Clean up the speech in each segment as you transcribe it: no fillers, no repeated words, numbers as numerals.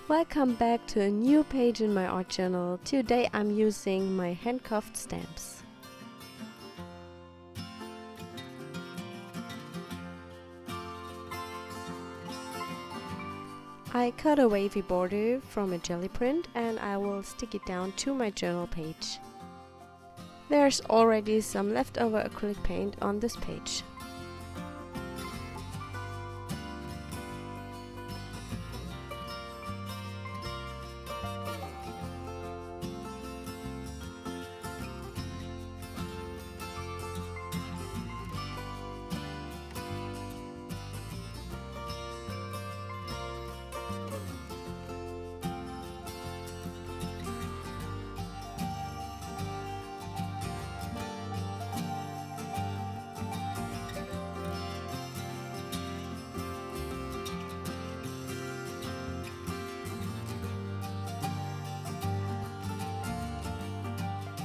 Welcome back to a new page in my art journal. Today I'm using my handcuffed stamps. I cut a wavy border from a jelly print and I will stick it down to my journal page. There's already some leftover acrylic paint on this page.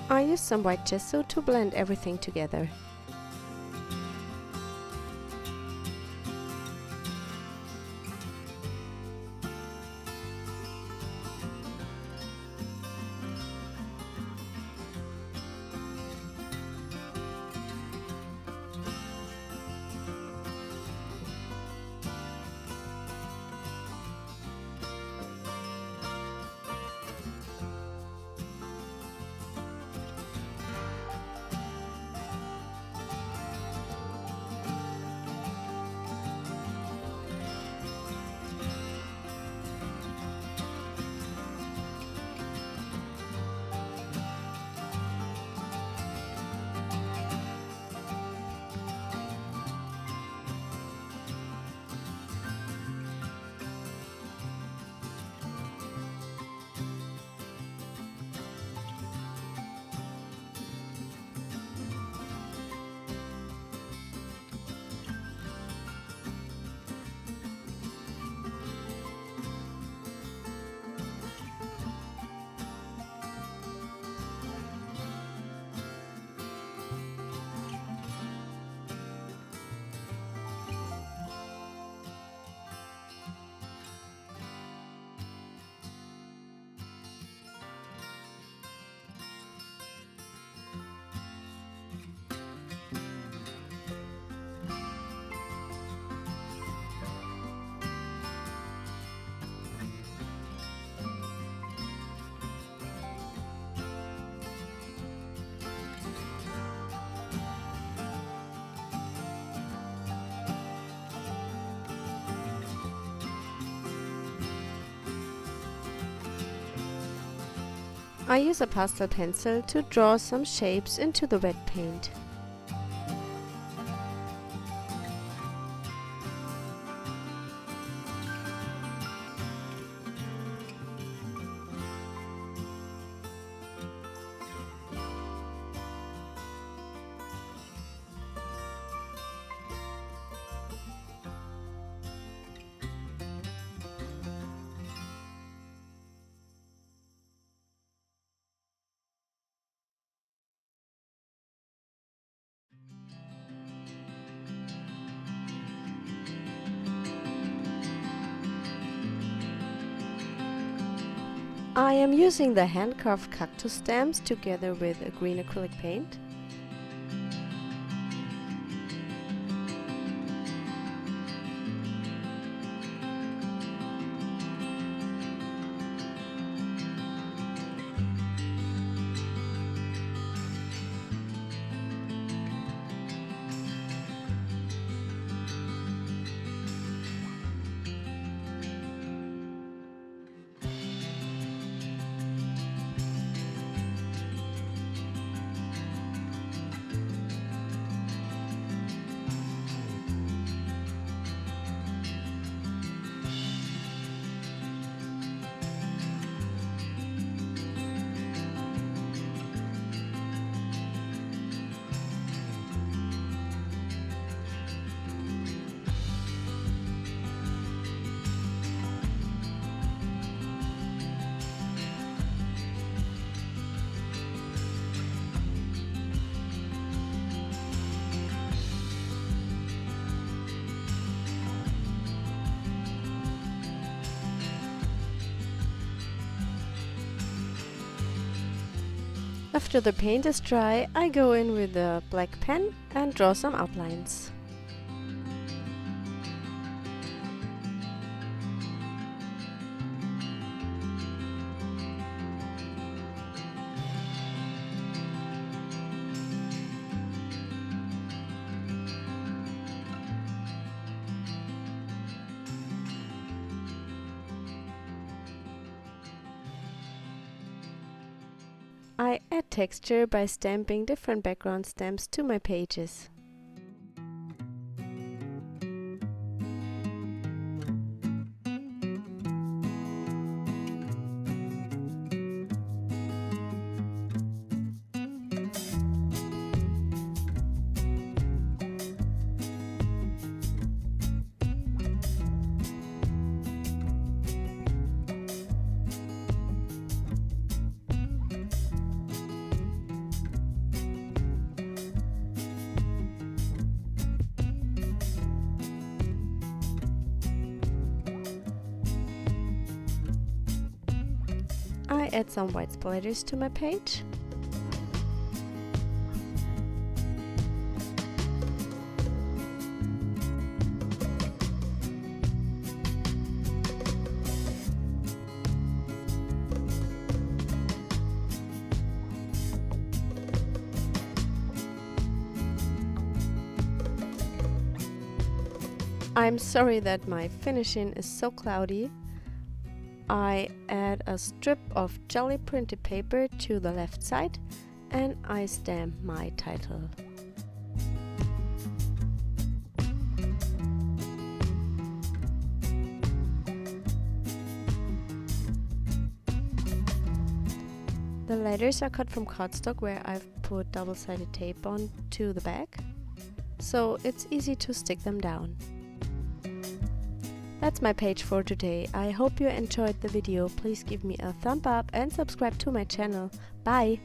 I used some white gesso to blend everything together. I use a pastel pencil to draw some shapes into the wet paint. I am using the hand-carved cactus stamps together with a green acrylic paint. After the paint is dry, I go in with a black pen and draw some outlines. I add texture by stamping different background stamps to my pages. I add some white splatters to my page. I'm sorry that my finishing is so cloudy. I add a strip of jelly printed paper to the left side and I stamp my title. The letters are cut from cardstock where I've put double-sided tape on to the back, so it's easy to stick them down. That's my page for today. I hope you enjoyed the video. Please give me a thumb up and subscribe to my channel. Bye!